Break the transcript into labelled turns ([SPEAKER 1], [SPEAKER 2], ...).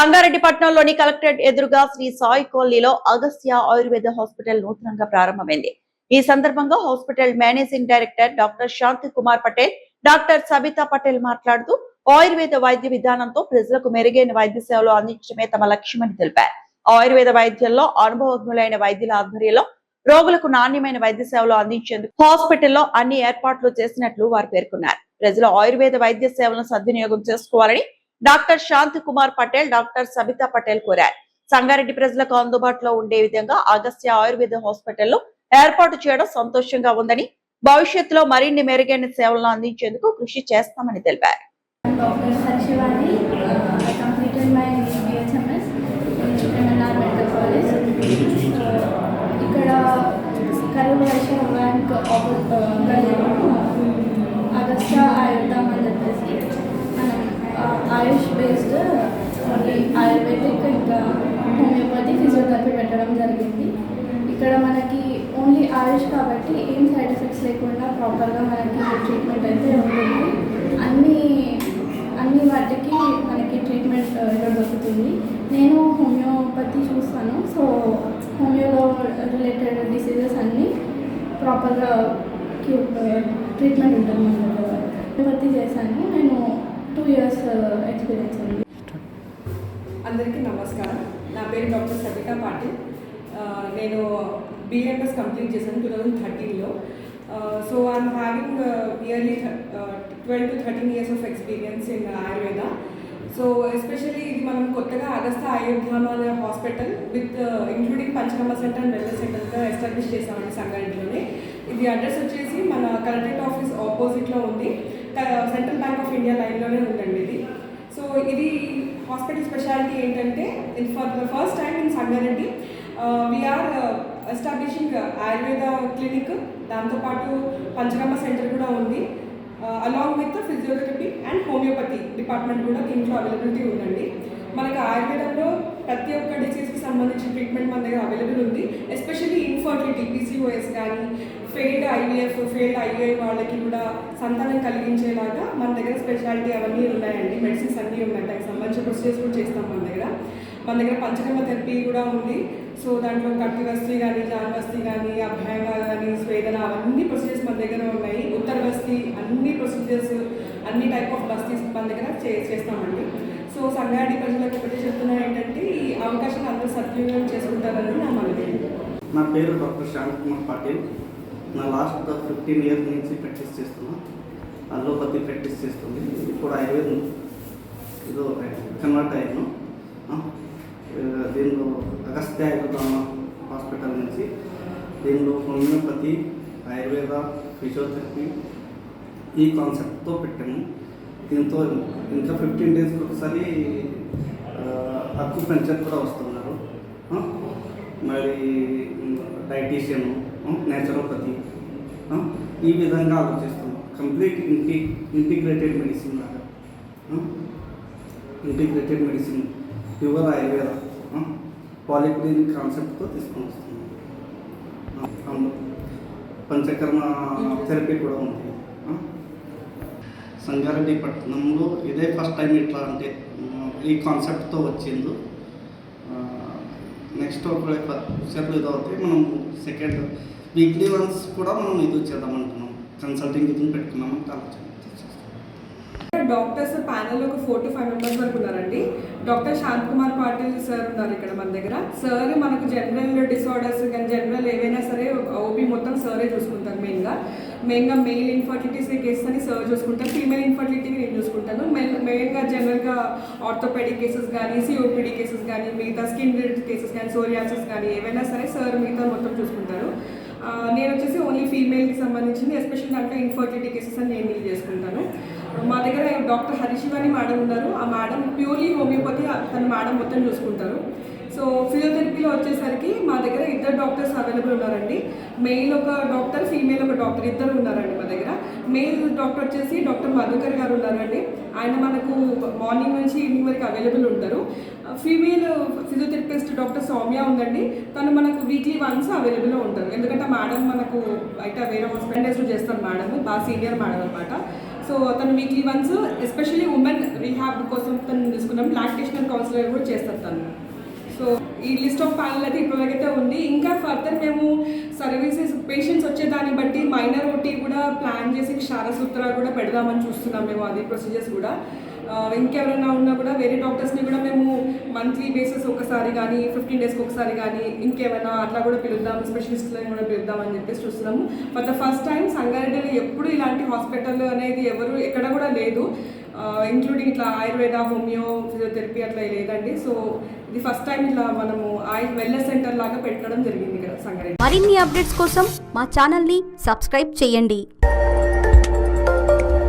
[SPEAKER 1] సంగారెడ్డిపట్నంలోని collectorate ఎదురుగా శ్రీ సాయి కాలనీలో Agastya Ayurveda hospital నూతనంగా ప్రారంభమైంది. ఈ సందర్భంగా హాస్పిటల్ మేనేజింగ్ డైరెక్టర్ డాక్టర్ శాంతి కుమార్ పటేల్, డాక్టర్ సబితా పటేల్ మాట్లాడుతూ ఆయుర్వేద వైద్య విధానంతో ప్రజలకు మెరుగైన వైద్య సేవలు అందించడమే తమ లక్ష్యమని తెలిపారు. ఆయుర్వేద వైద్యంలో అనుభవజ్ఞులైన వైద్యుల ఆధ్వర్యంలో రోగులకు నాణ్యమైన వైద్య సేవలు అందించేందుకు హాస్పిటల్లో అన్ని ఏర్పాట్లు చేసినట్లు వారు పేర్కొన్నారు. ప్రజలు ఆయుర్వేద వైద్య సేవలను సద్వినియోగం చేసుకోవాలని డాక్టర్ శాంతి కుమార్ పటేల్, డాక్టర్ సబితా పటేల్ కోరారు. సంగారెడ్డి ప్రజలకు అందుబాటులో ఉండే విధంగా అగస్త్య ఆయుర్వేద హాస్పిటల్లో ఏర్పాటు చేయడం సంతోషంగా ఉందని, భవిష్యత్తులో మరిన్ని మెరుగైన సేవలను అందించేందుకు కృషి చేస్తామని తెలిపారు.
[SPEAKER 2] ఆయుష్ బేస్డ్ ఓన్లీ ఆయుర్వేదిక్ ఇంకా హోమియోపతి ఫిజియోథెరపీ పెట్టడం జరిగింది. ఇక్కడ మనకి ఓన్లీ ఆయుష్ కాబట్టి ఏం సైడ్ ఎఫెక్ట్స్ లేకుండా ప్రాపర్గా మనకి ట్రీట్మెంట్ అయితే ఉంటుంది. అన్ని వాటికి మనకి ట్రీట్మెంట్ ఇక్కడ దొరుకుతుంది. నేను హోమియోపతి చూస్తాను. సో హోమియోలో రిలేటెడ్ డిసీజెస్ అన్నీ ప్రాపర్గా ట్రీట్మెంట్ ఉంటుంది. మన హోమియోపతి చేశాను. నేను 2 years ఎక్స్పీరియన్స్ ఉంది.
[SPEAKER 3] అందరికీ నమస్కారం. నా పేరు డాక్టర్ సబితా పాటిల్. నేను BMS కంప్లీట్ చేశాను 2013లో. So I'm having nearly 12 to 13 years of experience in Ayurveda. So especially ఇది మనం కొత్తగా అగస్త్య ఆయుర్ధామాల hospital with including Panchakarma centre and wellness సెంటర్గా ఎస్టాబ్లిష్ చేసామండి సంగారెడ్డిలోనే. ఇది అడ్రస్ వచ్చేసి మన కలెక్టరేట్ ఆఫీస్ ఆపోజిట్లో ఉంది. సెంట్రల్ బ్యాంక్ ఆఫ్ ఇండియా లైన్లోనే ఉందండి ఇది. సో ఇది హాస్పిటల్ స్పెషాలిటీ ఏంటంటే for the first time in Sangareddy we are establishing Ayurveda clinic, దాంతోపాటు పంచకర్మ సెంటర్ కూడా ఉంది. Along with physiotherapy and homeopathy department కూడా దీంట్లో అవైలబిలిటీ ఉందండి. మనకి ఆయుర్వేదంలో ప్రతి ఒక్క డిసీజ్కి సంబంధించిన ట్రీట్మెంట్ మన దగ్గర అవైలబుల్ ఉంది. ఎస్పెషల్లీ ఇన్ఫర్టిలిటీ, PCOS కానీ ఫెయిల్డ్ IVF, ఫెయిల్డ్ IUI వాళ్ళకి కూడా సంతానం కలిగించేలాగా మన దగ్గర స్పెషాలిటీ అవన్నీ ఉన్నాయండి. మెడిసిన్స్ అన్నీ ఉన్నాయి. దానికి సంబంధించిన ప్రొసీజర్స్ కూడా చేస్తాం మన దగ్గర పంచకర్మ థెరపీ కూడా ఉంది. సో దాంట్లో కట్టివస్తి కానీ, జాన్వస్తి కానీ, అభ్యంగా కానీ, స్వేదన అవన్నీ ప్రొసీజర్స్ మన దగ్గర ఉన్నాయి. ఉత్తరవస్తి అన్ని ప్రొసీజర్స్, అన్ని టైప్ ఆఫ్ బస్తీస్ మన దగ్గర చేస్తామండి. సో సంగారెడ్డి ప్రజలకు ఒకటి చెప్తున్నారు ఏంటంటే ఈ అవకాశాన్ని అందరూ సద్వినియోగం చేసుకుంటారని నా మనవి.
[SPEAKER 4] నా పేరు డాక్టర్ శాంతి కుమార్ పాటిల్. నా లాస్ట్ 15 years నుంచి ప్రాక్టీస్ చేస్తున్నా. అలోపతి ప్రాక్టీస్ చేస్తుంది. ఇప్పుడు ఆయుర్వేదం ఇదో కన్వర్ట్ అయ్యాను. దీనిలో అగస్త్య ఆయుర్ధామ హాస్పిటల్ నుంచి దీనిలో హోమియోపతి, ఆయుర్వేద, ఫిజియోథెరపీ ఈ కాన్సెప్ట్తో పెట్టాము. దీంతో ఇంకా 15 days ఒకసారి అక్యుపంక్చర్ కూడా వస్తున్నారు. మరి డైటీషియన్, నేచురోపతి ఈ విధంగా ఆలోచిస్తున్నాం. కంప్లీట్ ఇంటిగ్రేటెడ్ మెడిసిన్ లాగా, integrated medicine pure Ayurveda polyclinic కాన్సెప్ట్తో తీసుకొని వస్తున్నాం. పంచకర్మ థెరపీ కూడా ఉంది. సంగారెడ్డి పట్టణంలో ఇదే ఫస్ట్ టైం ఇట్లా అంటే ఈ కాన్సెప్ట్తో వచ్చింది. నెక్స్ట్ ఒక ఫ్యూచర్లో ఇది అవుతాయి. మనం సెకండ్ వీక్లీ వన్స్ కూడా మనం ఇది చేద్దామంటున్నాం. కన్సల్టింగ్ ఇది పెట్టుకున్నామని ఆలోచన.
[SPEAKER 3] డాక్టర్స్ ప్యానెల్లో ఒక 4 to 5 members వరకు ఉన్నారండి. డాక్టర్ శాంత్ కుమార్ పాటిల్ సార్ ఉన్నారు ఇక్కడ మన దగ్గర. సార్ మనకు జనరల్ డిసార్డర్స్ కానీ జనరల్ ఏవైనా సరే OP మొత్తం సారే చూసుకుంటారు. మెయిన్గా మెయిల్ ఇన్ఫర్టిలిటీ కేసెస్ అని సార్ చూసుకుంటారు. ఫీమేల్ ఇన్ఫర్టిలిటీ నేను చూసుకుంటాను. మెయిన్గా జనరల్గా ఆర్థోపెడిక్ కేసెస్ కానీ, COPD కేసెస్ కానీ, మిగతా స్కిన్ రిలేటెడ్ కేసెస్ కానీ, సోరియాసిస్ కానీ ఏవైనా సరే సార్ మిగతా మొత్తం చూసుకుంటారు. నేను వచ్చేసి ఓన్లీ ఫీమేల్కి సంబంధించింది, ఎస్పెషల్లీ దాంట్లో ఇన్ఫర్టిలిటీ కేసెస్ అని నేను డీల్ చేసుకుంటాను. మా దగ్గర డాక్టర్ హరిశివాని మేడం ఉన్నారు. ఆ మేడం ప్యూర్లీ హోమియోపతి, తన మేడం మొత్తం చూసుకుంటారు. సో ఫిజియోథెరపీలో వచ్చేసరికి మా దగ్గర 2 డాక్టర్స్ అవైలబుల్ ఉన్నారండి. మెయిల్ ఒక డాక్టర్, ఫీమేల్ ఒక డాక్టర్, 2 ఉన్నారండి మా దగ్గర. మెయిల్ డాక్టర్ వచ్చేసి డాక్టర్ మధుకర్ గారు ఉన్నారండి. ఆయన మనకు మార్నింగ్ నుంచి ఈవినింగ్ వరకు అవైలబుల్ ఉంటారు. ఫీమేల్ ఫిజియోథెరపిస్ట్ డాక్టర్ సౌమ్య ఉందండి. తను మనకు వీక్లీ వన్స్ అవైలబుల్లో ఉంటారు. ఎందుకంటే మేడం మనకు బయట వేరే హాస్పిటల్స్లో చేస్తారు. మేడం బాగా సీనియర్ మేడం అనమాట. సో తను weekly once especially women rehab కోసం తను తీసుకున్నాం. లాక్టేషనల్ కౌన్సిలర్ కూడా చేస్తారు తను. సో ఈ లిస్ట్ ఆఫ్ ప్యానల్ అయితే ఇప్పటివరకైతే ఉంది. ఇంకా ఫర్దర్ మేము సర్వీసెస్ పేషెంట్స్ వచ్చేదాన్ని బట్టి మైనర్ ఓటీ కూడా ప్లాన్ చేసి క్షారసూత్ర కూడా పెడదామని చూస్తున్నాం మేము. అది ప్రొసీజర్స్ కూడా ఇంకెవరైనా ఉన్నా కూడా వేరే డాక్టర్స్ని కూడా మేము మంత్లీ బేసిస్ ఒకసారి కానీ 15 డేస్కి ఒకసారి కానీ ఇంకేమైనా అట్లా కూడా పిలుద్దాం, స్పెషలిస్ట్లను కూడా పిలుద్దామని చెప్పేసి చూస్తున్నాము. ఫర్ ద ఫస్ట్ టైం సంగారెడ్డిలో ఎప్పుడు ఇలాంటి హాస్పిటల్ అనేది ఎవరు ఎక్కడ కూడా లేదు, ఇంక్లూడింగ్ ఇట్లా ఆయుర్వేద, హోమియో, ఫిజియోథెరపీ అట్లా లేదండి. సో ఇది ఫస్ట్ టైం ఇట్లా మనము వెల్నెస్ సెంటర్ లాగా పెట్టడం జరిగింది ఇక్కడ సంగారెడ్డి.
[SPEAKER 5] మరిన్ని అప్డేట్స్ కోసం మా ఛానల్ని సబ్స్క్రైబ్ చేయండి.